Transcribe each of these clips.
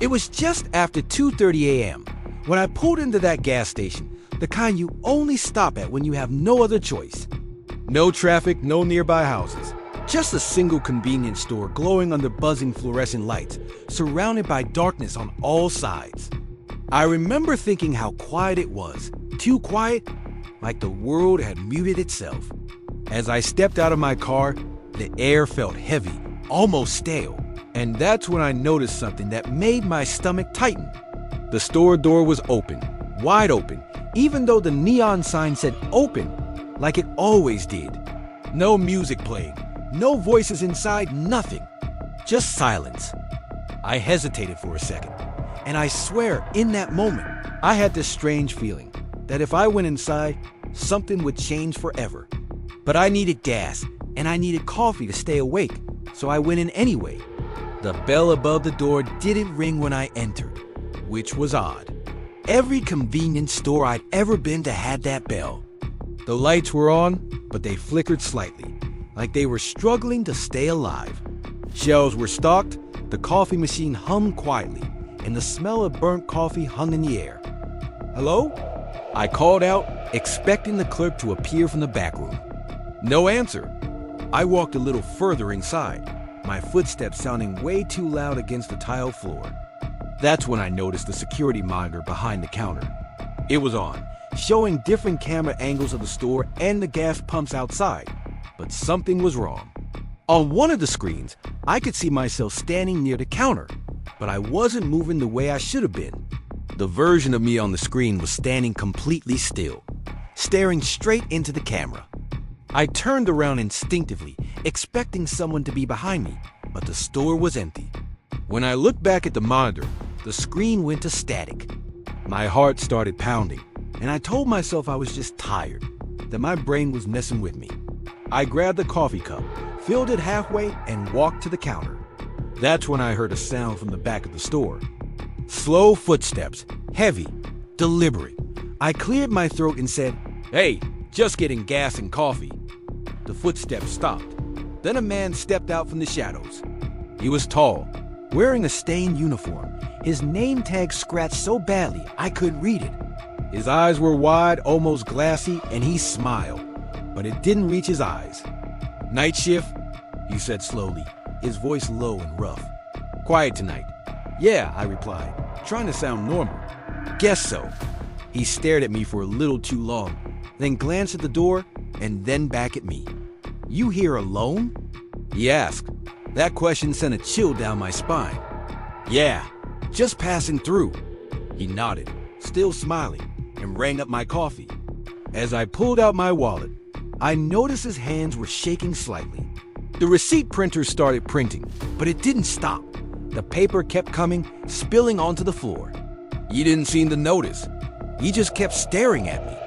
It was just after 2:30 a.m. when I pulled into that gas station, the kind you only stop at when you have no other choice. No traffic, no nearby houses. Just a single convenience store glowing under buzzing fluorescent lights, surrounded by darkness on all sides. I remember thinking how quiet it was. Too quiet, like the world had muted itself. As I stepped out of my car, the air felt heavy, almost stale. And that's when I noticed something that made my stomach tighten. The store door was open, wide open, even though the neon sign said open, like it always did. No music playing, no voices inside, nothing. Just silence. I hesitated for a second, and I swear in that moment, I had this strange feeling that if I went inside, something would change forever. But I needed gas, and I needed coffee to stay awake, so I went in anyway. The bell above the door didn't ring when I entered, which was odd. Every convenience store I'd ever been to had that bell. The lights were on, but they flickered slightly, like they were struggling to stay alive. Shelves were stocked, the coffee machine hummed quietly, and the smell of burnt coffee hung in the air. "Hello?" I called out, expecting the clerk to appear from the back room. No answer. I walked a little further inside, my footsteps sounding way too loud against the tile floor. That's when I noticed the security monitor behind the counter. It was on, showing different camera angles of the store and the gas pumps outside, but something was wrong. On one of the screens, I could see myself standing near the counter, but I wasn't moving the way I should have been. The version of me on the screen was standing completely still, staring straight into the camera. I turned around instinctively, expecting someone to be behind me, but the store was empty. When I looked back at the monitor, the screen went to static. My heart started pounding, and I told myself I was just tired, that my brain was messing with me. I grabbed the coffee cup, filled it halfway, and walked to the counter. That's when I heard a sound from the back of the store. Slow footsteps, heavy, deliberate. I cleared my throat and said, "Hey, just getting gas and coffee." The footsteps stopped. Then a man stepped out from the shadows. He was tall, wearing a stained uniform, his name tag scratched so badly I couldn't read it. His eyes were wide, almost glassy, and he smiled, but it didn't reach his eyes. "Night shift?" he said slowly, his voice low and rough. "Quiet tonight." "Yeah," I replied, trying to sound normal. "Guess so." He stared at me for a little too long, then glanced at the door and then back at me. "You here alone?" he asked. That question sent a chill down my spine. "Yeah, just passing through." He nodded, still smiling, and rang up my coffee. As I pulled out my wallet, I noticed his hands were shaking slightly. The receipt printer started printing, but it didn't stop. The paper kept coming, spilling onto the floor. He didn't seem to notice. He just kept staring at me.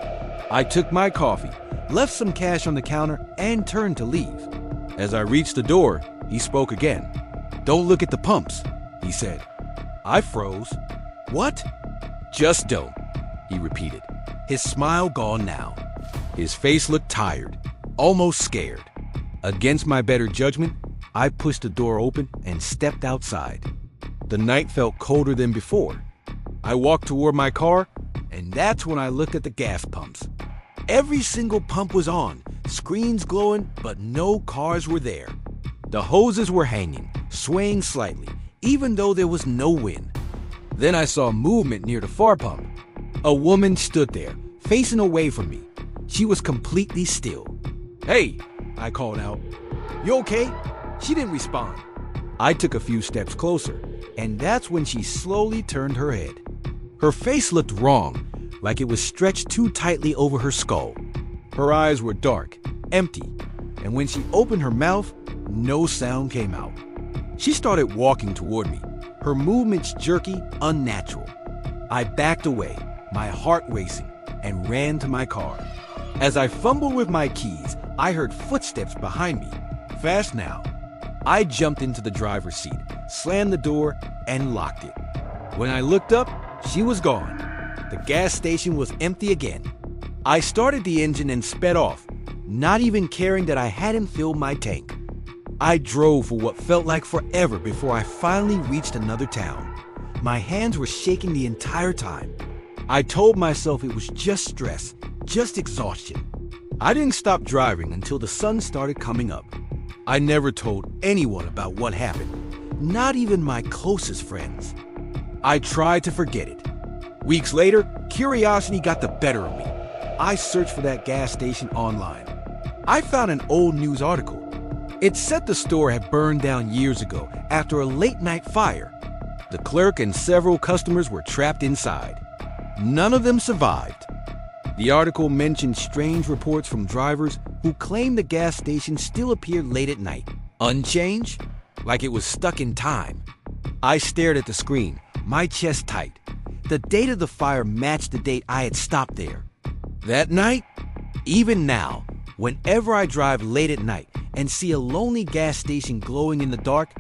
I took my coffee, left some cash on the counter, and turned to leave. As I reached the door, he spoke again. "Don't look at the pumps," he said. I froze. "What?" "Just don't," he repeated, his smile gone now. His face looked tired, almost scared. Against my better judgment, I pushed the door open and stepped outside. The night felt colder than before. I walked toward my car, and that's when I looked at the gas pumps. Every single pump was on, screens glowing, but no cars were there. The hoses were hanging, swaying slightly, even though there was no wind. Then I saw movement near the far pump. A woman stood there, facing away from me. She was completely still. "Hey," I called out. "You okay?" She didn't respond. I took a few steps closer, and that's when she slowly turned her head. Her face looked wrong, like it was stretched too tightly over her skull. Her eyes were dark, empty, and when she opened her mouth, no sound came out. She started walking toward me, her movements jerky, unnatural. I backed away, my heart racing, and ran to my car. As I fumbled with my keys, I heard footsteps behind me. Fast now. I jumped into the driver's seat, slammed the door, and locked it. When I looked up, she was gone. The gas station was empty again. I started the engine and sped off, not even caring that I hadn't filled my tank. I drove for what felt like forever before I finally reached another town. My hands were shaking the entire time. I told myself it was just stress, just exhaustion. I didn't stop driving until the sun started coming up. I never told anyone about what happened, not even my closest friends. I tried to forget it. Weeks later, curiosity got the better of me. I searched for that gas station online. I found an old news article. It said the store had burned down years ago after a late-night fire. The clerk and several customers were trapped inside. None of them survived. The article mentioned strange reports from drivers who claimed the gas station still appeared late at night, unchanged, like it was stuck in time. I stared at the screen, my chest tight. The date of the fire matched the date I had stopped there. That night, even now, whenever I drive late at night and see a lonely gas station glowing in the dark,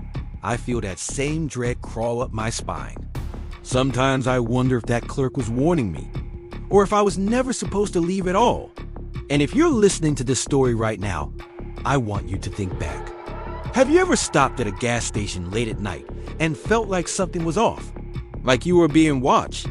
I feel that same dread crawl up my spine. Sometimes I wonder if that clerk was warning me, or if I was never supposed to leave at all. And if you're listening to this story right now, I want you to think back. Have you ever stopped at a gas station late at night and felt like something was off? Like you were being watched?